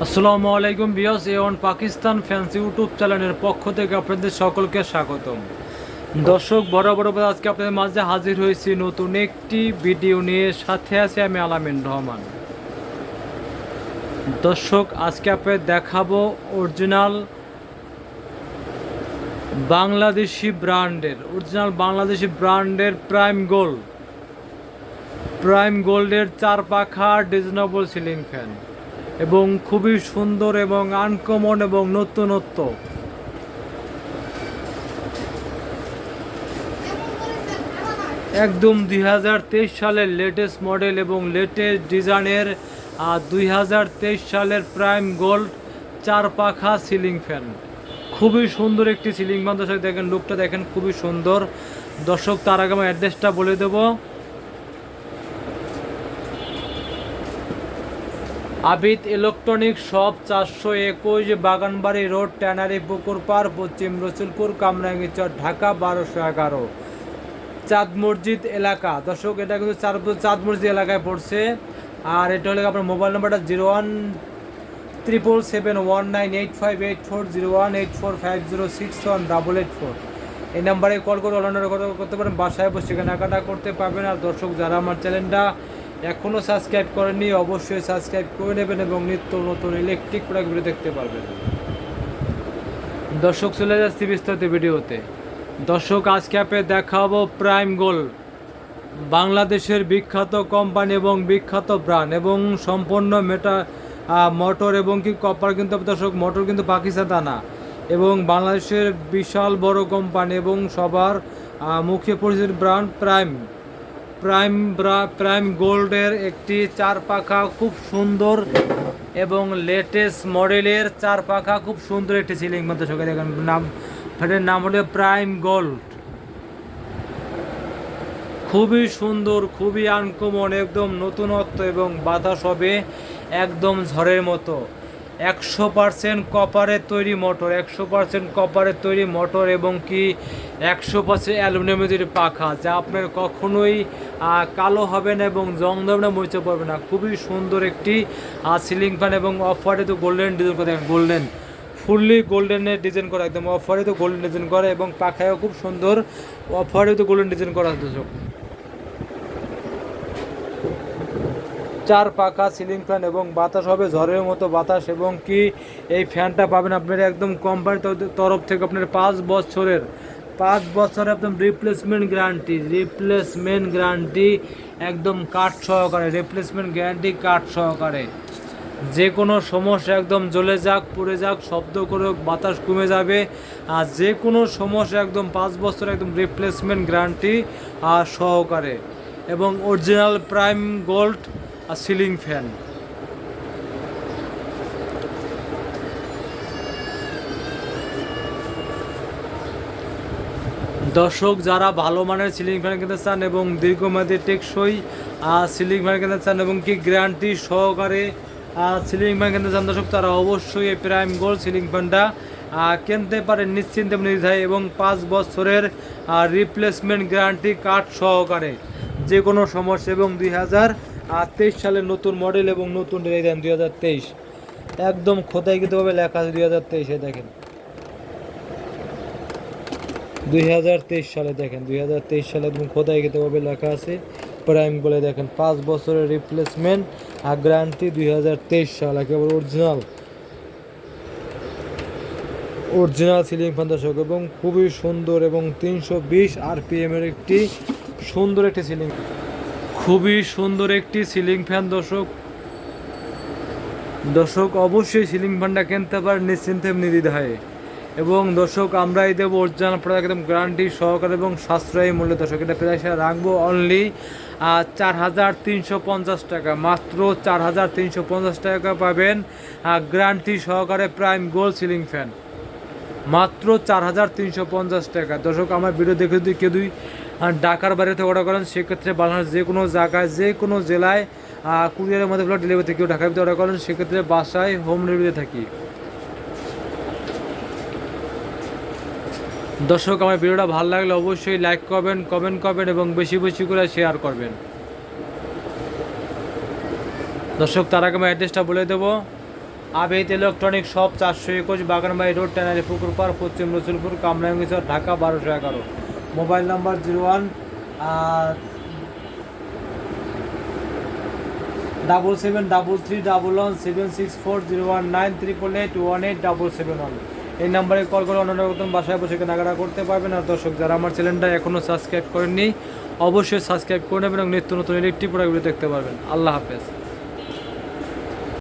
আসসালামু আলাইকুম viewers, A1 Pakistan fans YouTube চ্যানেলের পক্ষ থেকে আপনাদের সকলকে স্বাগতম। দর্শক, বরাবর আজকে আপনাদের মাঝে হাজির হয়েছি নতুন একটি ভিডিও নিয়ে। সাথে আছে আমি আলামিন রহমান। দর্শক, আজকে আপনাদের দেখাবো অরিজিনাল বাংলাদেশি ব্র্যান্ডের প্রাইম গোল্ডের 4 পাখা ডিজাইনেবল সিলিং ফ্যান এবং খুবই সুন্দর এবং আনকমন এবং নতুনত্ব। একদম 2023 সালের লেটেস্ট মডেল এবং লেটেস্ট ডিজাইনের 2023 সালের প্রাইম গোল্ড 4 পাখা সিলিং ফ্যান। খুবই সুন্দর একটি সিলিং ফ্যান। দর্শক দেখেন, লুকটা দেখেন, খুবই সুন্দর। দর্শক, তার আগে আমি অ্যাড্রেসটা বলে দেবো। Abid electronic shop, 421 Baganbari road, tannery পুকুর পার, পশ্চিম রসুলপুর, কামরাঙ্গীরচর, ঢাকা 1211। চাঁদ মসজিদ এলাকা। দর্শক, এটা কিন্তু চাঁদ মসজিদ এলাকায় পড়ছে। আর এটা হলে আপনার মোবাইল নাম্বারটা 017771985840, 018450618884। এই নাম্বারে কল করে অনলাইনে কথা করতে পারেন। বাসায় বসে কেনাকাটা করতে পারবেন। আর দর্শক, যারা আমার চ্যানেলটা এখনও সাবস্ক্রাইব করেননি, অবশ্যই সাবস্ক্রাইব করে নেবেন এবং নিত্য নতুন ইলেকট্রিক প্রোডাক্টগুলো দেখতে পারবেন। দর্শক, চলে যাচ্ছি বিস্তারিত ভিডিওতে। দর্শক, আজকে আপনাদের দেখাবো প্রাইম গোল্ড, বাংলাদেশের বিখ্যাত কোম্পানি এবং বিখ্যাত ব্র্যান্ড এবং সম্পূর্ণ মোটর এবং কি কপার, কিন্তু দর্শক মোটর কিন্তু পাকিস্তান না, এবং বাংলাদেশের বিশাল বড় কোম্পানি এবং সবার মুখে পরিচিত ব্র্যান্ড প্রাইম গোল্ডের একটি 4 পাখা খুব সুন্দর এবং লেটেস্ট মডেলের 4 পাখা খুব সুন্দর একটি সিলিং ফ্যান। দর্শক দেখেন, ফ্যানের নাম হলো প্রাইম গোল্ড। খুবই সুন্দর, খুবই আনকমন, একদম নতুনত্ব এবং বাতাস হবে একদম ঝড়ের মতো। 100% কপারের তৈরি মোটর এবং কি 100% অ্যালুমিনিয়ামের তৈরি পাখা, যা আপনার কখনোই কালো হবে না এবং জং ধরবে না, মরিচা পড়বে না। খুবই সুন্দর একটি সিলিং ফ্যান এবং অফারে তো গোল্ডেন ডিজাইন করে, ফুললি গোল্ডেনের ডিজাইন করা, একদম অফারে তো গোল্ডেন ডিজাইন করা এবং পাখায়ও খুব সুন্দর অফারে তো গোল্ডেন ডিজাইন করা। দর্শক, 4 পাখা সিলিং ফ্যান এবং বাতাস হবে ঝড়ের মতো বাতাস, এবং কি এই ফ্যানটা পাবেন আপনার একদম কোম্পানির তরফ থেকে আপনার 5 বছরের একদম রিপ্লেসমেন্ট গ্যারান্টি একদম কাঠ সহকারে। যে কোনো সমস্যা একদম জ্বলে যাক, পুড়ে যাক, শব্দ করে বাতাস কমে যাবে। আর যে কোনো সমস্যা একদম 5 বছর একদম রিপ্লেসমেন্ট গ্যারান্টি সহকারে এবং original prime gold ceiling fan. দর্শক, যারা ভালো মানের সিলিং ফ্যান কিনতে চান এবং দীর্ঘমেয়াদী টেকসই সিলিং ফ্যান কিনতে চান এবং কি গ্যারান্টি সহকারে সিলিং ফ্যান কিনতে চান, দর্শক, তারা অবশ্যই এই প্রাইম গোল্ড সিলিং ফ্যানটা কিনতে পারেন নিশ্চিন্তে নির্দ্বিধায় এবং 5 বছরের রিপ্লেসমেন্ট গ্যারান্টি কার্ড সহকারে যে কোনো সমস্যা। এবং 2023 সালের নতুন মডেল এবং নতুন ডিজাইন 2023 একদম খোদাইকৃতভাবে লেখা আছে 2023-এ। দেখেন 2023 সালে, দেখেন 2023 সালে একদম খোদাইকৃতভাবে লেখা আছে প্রাইম বলে। দেখেন 5 বছরের রিপ্লেসমেন্ট গ্যারান্টি 2023 সাল, একেবারে অরিজিনাল সিলিং ফ্যান। দর্শক, এবং খুবই সুন্দর এবং 320 RPM এর একটি সুন্দর একটি সিলিং ফ্যান। দর্শক অবশ্যই সিলিং ফ্যানটা কিনতে পারেন নিশ্চিন্তে নির্দ্বিধায়। এবং দর্শক, আমরাই দেবো অরিজিনাল প্রোডাক্ট একদম গ্যারান্টি সহকারে এবং সাশ্রয়ী মূল্যে। দর্শক, এটা প্রাইস রাখবো অনলি 4350 টাকা, মাত্র 4350 টাকা পাবেন গ্যারান্টি সহকারে প্রাইম গোল্ড সিলিং ফ্যান, মাত্র 4350 টাকা। দর্শক, আমার ভিডিও দেখে যদি কেউ ঢাকার বাইরে থেকে অর্ডার করেন, সেক্ষেত্রে বাংলাদেশ যে কোনো জায়গায় যে কোনো জেলায় কুরিয়ারের মধ্যে ডেলিভারি থেকে কেউ ঢাকার ভিতরে অর্ডার করেন, সেক্ষেত্রে বাসায় হোম ডেলিভারি থাকি। দর্শক, আমার ভিডিওটা ভালো লাগলে অবশ্যই লাইক করবেন, কমেন্ট করবেন এবং বেশি বেশি করে শেয়ার করবেন। দর্শক, তার আগে আমি অ্যাড্রেসটা বলে দেবো। আবেদ electronic shop 421 Baganbari road tannery পুকুরপাড় পশ্চিম রসুলপুর কামরাঙ্গীচর ঢাকা 1211। মোবাইল নাম্বার 017733117640198881 এই নাম্বারে কল করে অন্যান্য বাসায় বসে কেনাকাটা করতে পারবেন। আর দর্শক যারা আমার চ্যানেলটা এখনও সাবস্ক্রাইব করেননি অবশ্যই সাবস্ক্রাইব করে নেবেন এবং নিত্য নতুন ইলেকট্রিক প্রোডাক্টগুলো দেখতে পারবেন। আল্লাহ হাফেজ।